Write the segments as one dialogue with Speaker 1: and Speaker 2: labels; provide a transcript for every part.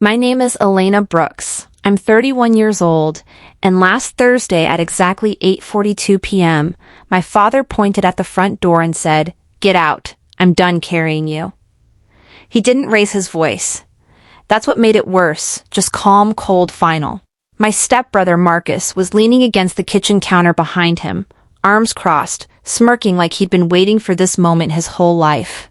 Speaker 1: My name is Elena Brooks. I'm 31 years old, and last Thursday at exactly 8:42 p.m., my father pointed at the front door and said, "Get out. I'm done carrying you." He didn't raise his voice. That's what made it worse, just calm, cold, final. My stepbrother Marcus was leaning against the kitchen counter behind him, arms crossed, smirking like he'd been waiting for this moment his whole life.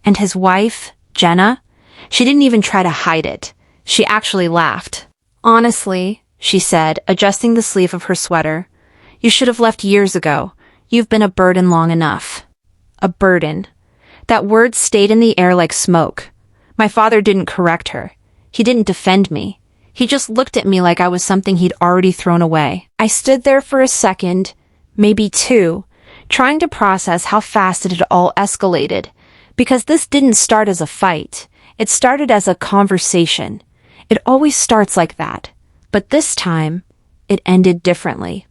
Speaker 1: And his wife, Jenna, she didn't even try to hide it. She actually laughed. "Honestly," she said, adjusting the sleeve of her sweater, "you should have left years ago. You've been a burden long enough." A burden. That word stayed in the air like smoke. My father didn't correct her. He didn't defend me. He just looked at me like I was something he'd already thrown away. I stood there for a second, maybe two, trying to process how fast it had all escalated. Because this didn't start as a fight. It started as a conversation. It always starts like that. But this time, it ended differently.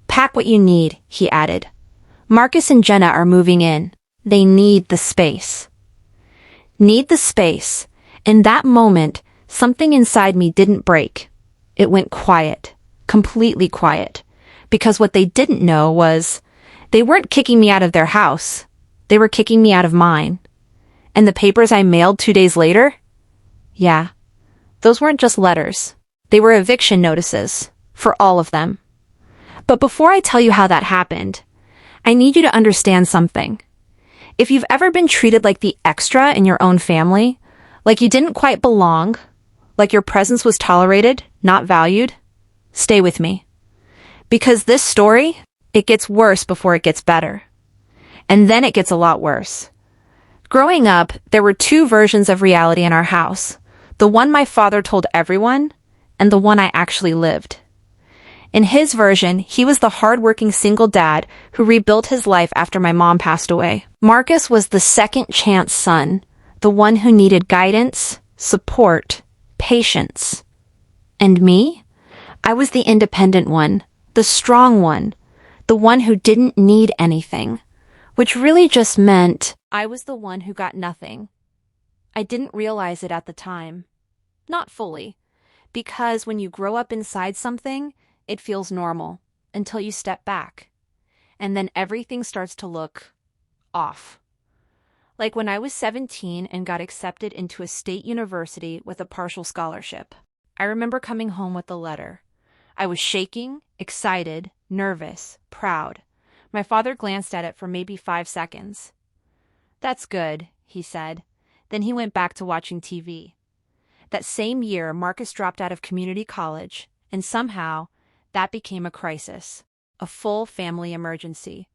Speaker 1: "Pack what you need," he added. "Marcus and Jenna are moving in. They need the space." Need the space. In that moment, something inside me didn't break. It went quiet. Completely quiet. Because what they didn't know was, they weren't kicking me out of their house. They were kicking me out of mine. And the papers I mailed 2 days later? Yeah. Those weren't just letters. They were eviction notices. For all of them. But before I tell you how that happened, I need you to understand something. If you've ever been treated like the extra in your own family, like you didn't quite belong, like your presence was tolerated, not valued, stay with me. Because this story, it gets worse before it gets better. And then it gets a lot worse. Growing up, there were two versions of reality in our house. The one my father told everyone, and the one I actually lived. In his version, he was the hardworking single dad who rebuilt his life after my mom passed away. Marcus was the second chance son, the one who needed guidance, support, patience. And me? I was the independent one, the strong one, the one who didn't need anything, which really just meant I was the one who got nothing. I didn't realize it at the time. Not fully. Because when you grow up inside something, it feels normal until you step back. And then everything starts to look off. Like when I was 17 and got accepted into a state university with a partial scholarship. I remember coming home with the letter. I was shaking, excited, nervous, proud. My father glanced at it for maybe 5 seconds. "That's good," he said. Then he went back to watching TV. That same year, Marcus dropped out of community college, and somehow, that became a crisis. A full family emergency.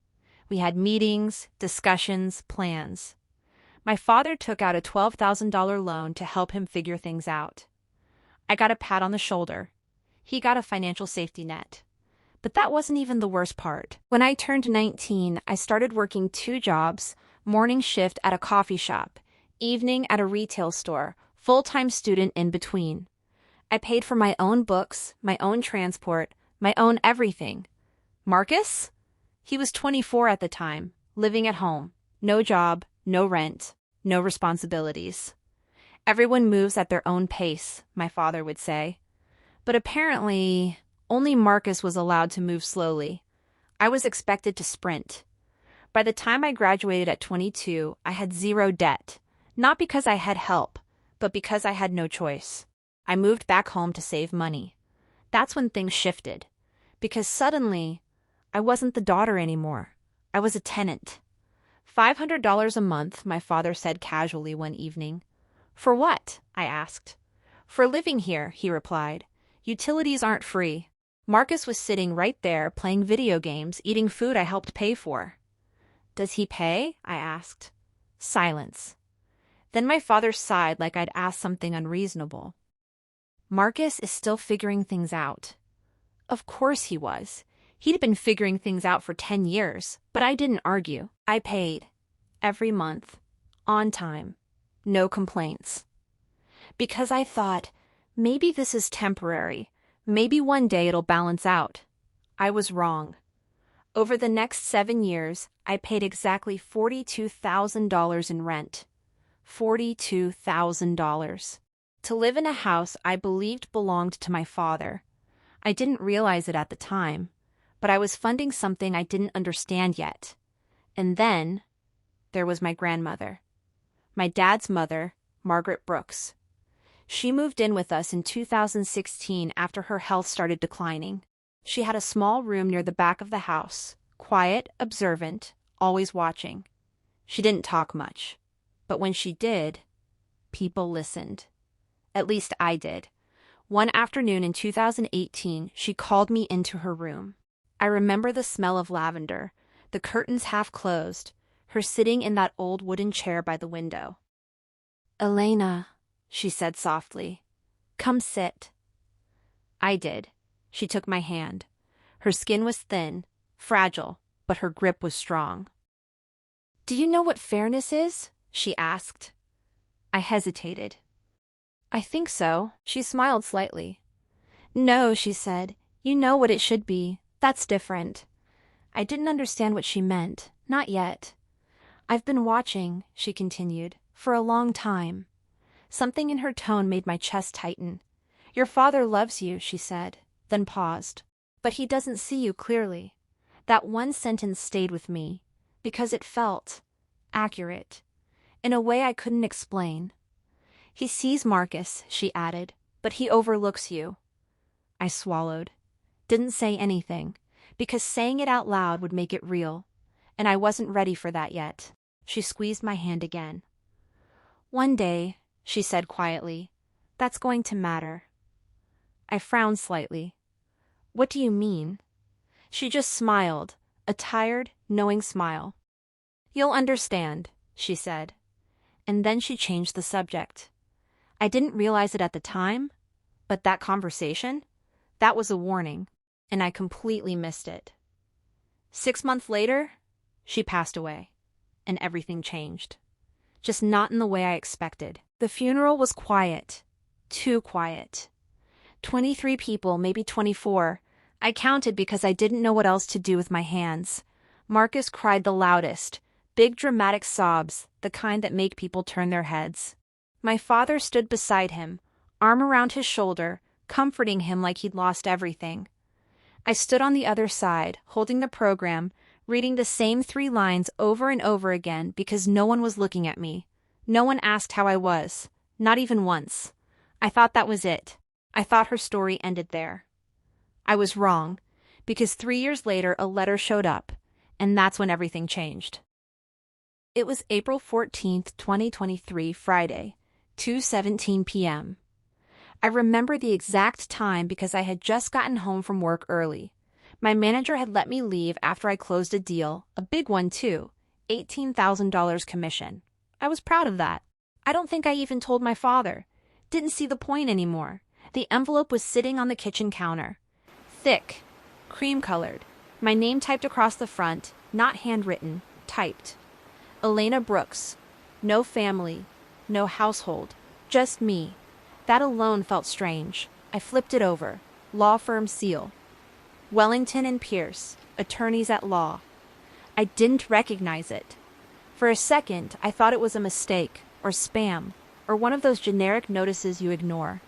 Speaker 1: We had meetings, discussions, plans. My father took out a $12,000 loan to help him figure things out. I got a pat on the shoulder. He got a financial safety net. But that wasn't even the worst part. When I turned 19, I started working 2 jobs, morning shift at a coffee shop, evening at a retail store, full-time student in between. I paid for my own books, my own transport, my own everything. Marcus? He was 24 at the time, living at home. No job, no rent, no responsibilities. Everyone moves at their own pace, my father would say. But apparently, only Marcus was allowed to move slowly. I was expected to sprint. By the time I graduated at 22, I had 0 debt. Not because I had help, but because I had no choice. I moved back home to save money. That's when things shifted. Because suddenly, I wasn't the daughter anymore. I was a tenant. $500 a month, my father said casually one evening. "For what?" I asked. "For living here," he replied. "Utilities aren't free." Marcus was sitting right there playing video games, eating food I helped pay for. "Does he pay?" I asked. Silence. Then my father sighed like I'd asked something unreasonable. "Marcus is still figuring things out." Of course he was. He'd been figuring things out for 10 years, but I didn't argue. I paid. Every month. On time. No complaints. Because I thought, maybe this is temporary. Maybe one day it'll balance out. I was wrong. Over the next 7 years, I paid exactly $42,000 in rent. $42,000. to live in a house I believed belonged to my father. I didn't realize it at the time, but I was funding something I didn't understand yet. And then there was my grandmother. My dad's mother, Margaret Brooks. She moved in with us in 2016 after her health started declining. She had a small room near the back of the house, quiet, observant, always watching. She didn't talk much, but when she did, people listened. At least I did. One afternoon in 2018, she called me into her room. I remember the smell of lavender, the curtains half closed, her sitting in that old wooden chair by the window. "Elena," she said softly, "come sit." I did. She took my hand. Her skin was thin, fragile, but her grip was strong. "Do you know what fairness is?" she asked. I hesitated. "I think so." She smiled slightly. "No," she said. "You know what it should be. That's different." I didn't understand what she meant. Not yet. "I've been watching," she continued, "for a long time." Something in her tone made my chest tighten. "Your father loves you," she said, then paused. "But he doesn't see you clearly." That one sentence stayed with me, because it felt accurate, in a way I couldn't explain. "He sees Marcus," she added, "but he overlooks you." I swallowed. Didn't say anything, because saying it out loud would make it real, and I wasn't ready for that yet. She squeezed my hand again. "One day," she said quietly, "that's going to matter." I frowned slightly. "What do you mean?" She just smiled, a tired, knowing smile. "You'll understand," she said. And then she changed the subject. I didn't realize it at the time, but that conversation, that was a warning, and I completely missed it. 6 months later, she passed away, and everything changed. Just not in the way I expected. The funeral was quiet. Too quiet. 23 people, maybe 24. I counted because I didn't know what else to do with my hands. Marcus cried the loudest, big dramatic sobs, the kind that make people turn their heads. My father stood beside him, arm around his shoulder, comforting him like he'd lost everything. I stood on the other side, holding the program, reading the same 3 lines over and over again because no one was looking at me. No one asked how I was, not even once. I thought that was it. I thought her story ended there. I was wrong, because 3 years later a letter showed up, and that's when everything changed. It was April 14th, 2023, Friday, 2:17 p.m. I remember the exact time because I had just gotten home from work early. My manager had let me leave after I closed a deal, a big one too, $18,000 commission. I was proud of that. I don't think I even told my father. Didn't see the point anymore. The envelope was sitting on the kitchen counter. Thick, cream-colored, my name typed across the front, not handwritten, typed. Elena Brooks. No family, no household, just me. That alone felt strange. I flipped it over. Law firm seal. Wellington and Pierce, attorneys at law. I didn't recognize it. For a second, I thought it was a mistake, or spam, or one of those generic notices you ignore.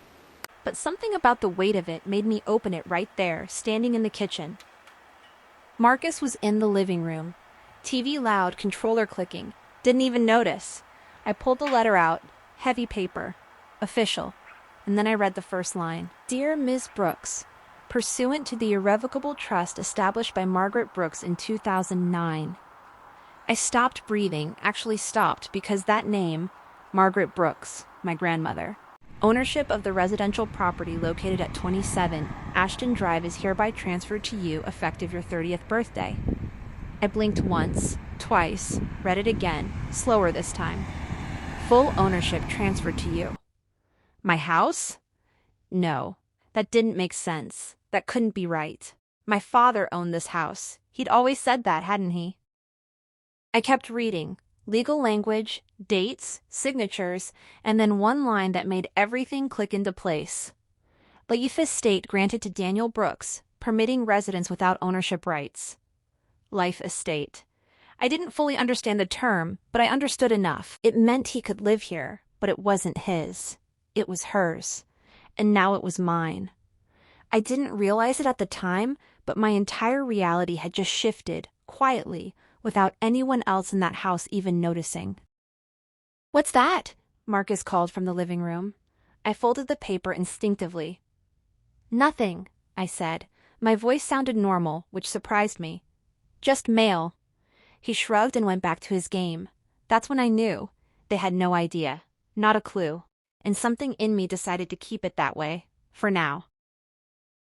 Speaker 1: But something about the weight of it made me open it right there, standing in the kitchen. Marcus was in the living room. TV loud, controller clicking. Didn't even notice. I pulled the letter out, heavy paper, official, and then I read the first line. "Dear Ms. Brooks, pursuant to the irrevocable trust established by Margaret Brooks in 2009. I stopped breathing, actually stopped, because that name, Margaret Brooks, my grandmother. Ownership of the residential property located at 27 Ashton Drive is hereby transferred to you effective your 30th birthday. I blinked once, twice, read it again, slower this time. Full ownership transferred to you. My house? No, that didn't make sense. That couldn't be right. My father owned this house. He'd always said that, hadn't he? I kept reading. Legal language, dates, signatures, and then one line that made everything click into place. Lease estate granted to Daniel Brooks, permitting residence without ownership rights. Life estate. I didn't fully understand the term, but I understood enough. It meant he could live here, but it wasn't his. It was hers. And now it was mine. I didn't realize it at the time, but my entire reality had just shifted, quietly, without anyone else in that house even noticing. "What's that?" Marcus called from the living room. I folded the paper instinctively. "Nothing," I said. My voice sounded normal, which surprised me. "Just mail." He shrugged and went back to his game. That's when I knew. They had no idea. Not a clue. And something in me decided to keep it that way. For now.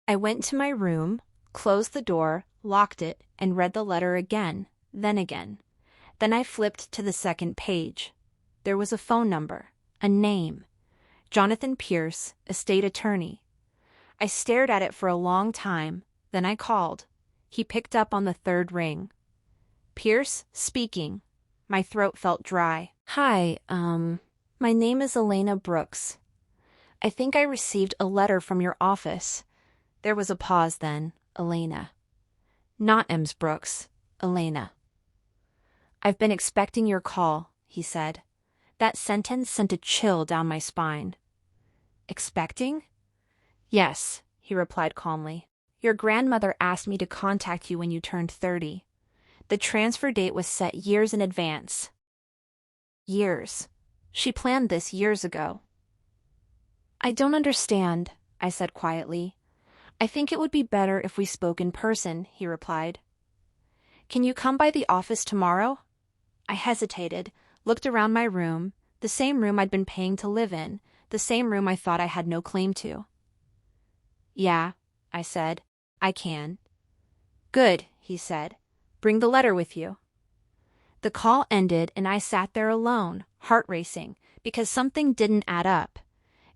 Speaker 1: I went to my room, closed the door, locked it, and read the letter again, then again. Then I flipped to the second page. There was a phone number, a name. Jonathan Pierce, estate attorney. I stared at it for a long time, then I called. He picked up on the third ring. "Pierce, speaking." My throat felt dry. "Hi, my name is Elena Brooks. I think I received a letter from your office." There was a pause then. "Elena." "Not Ems Brooks. Elena." "I've been expecting your call," he said. That sentence sent a chill down my spine. "Expecting?" "Yes," he replied calmly. "Your grandmother asked me to contact you when you turned 30. The transfer date was set years in advance." Years. She planned this years ago. "I don't understand," I said quietly. "I think it would be better if we spoke in person," he replied. "Can you come by the office tomorrow?" I hesitated, looked around my room, the same room I'd been paying to live in, the same room I thought I had no claim to. "Yeah," I said, "I can." "Good," he said. "Bring the letter with you." The call ended and I sat there alone, heart racing, because something didn't add up.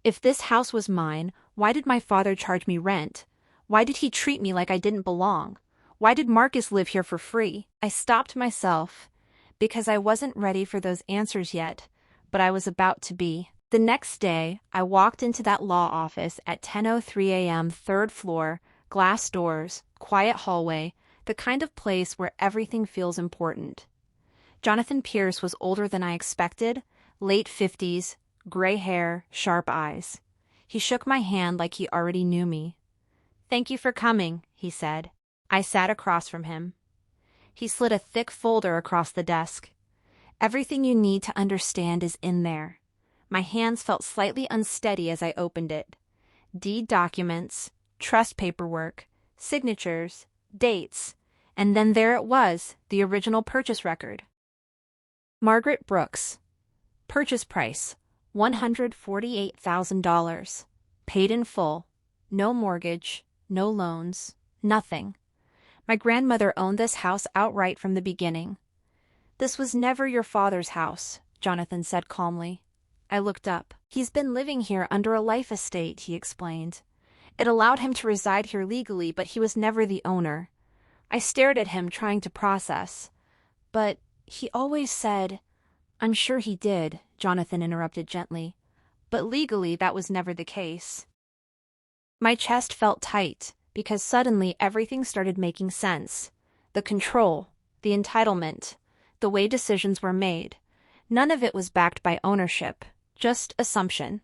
Speaker 1: If this house was mine, why did my father charge me rent? Why did he treat me like I didn't belong? Why did Marcus live here for free? I stopped myself, because I wasn't ready for those answers yet, but I was about to be. The next day, I walked into that law office at 10:03 a.m., third floor, glass doors, quiet hallway, the kind of place where everything feels important. Jonathan Pierce was older than I expected, late 50s, gray hair, sharp eyes. He shook my hand like he already knew me. "Thank you for coming," he said. I sat across from him. He slid a thick folder across the desk. "Everything you need to understand is in there." My hands felt slightly unsteady as I opened it. Deed documents, trust paperwork, signatures, dates, and then there it was, the original purchase record. Margaret Brooks. Purchase price, $148,000. Paid in full. No mortgage, no loans, nothing. My grandmother owned this house outright from the beginning. "This was never your father's house," Jonathan said calmly. I looked up. "He's been living here under a life estate," he explained. "It allowed him to reside here legally, but he was never the owner." I stared at him, trying to process. "But he always said—" "I'm sure he did," Jonathan interrupted gently. "But legally, that was never the case." My chest felt tight, because suddenly everything started making sense. The control, the entitlement, the way decisions were made. None of it was backed by ownership, just assumption.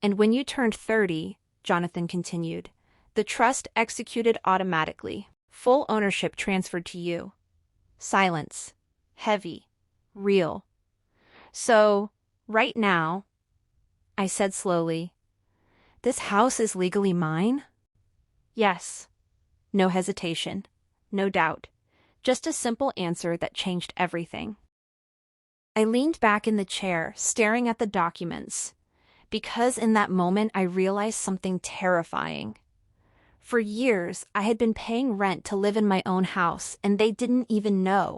Speaker 1: "And when you turned 30, Jonathan continued, the trust executed automatically. Full ownership transferred to you." Silence. Heavy. Real. "So, right now," I said slowly, "this house is legally mine?" "Yes." No hesitation. No doubt. Just a simple answer that changed everything. I leaned back in the chair, staring at the documents, because in that moment I realized something terrifying. For years, I had been paying rent to live in my own house, and they didn't even know.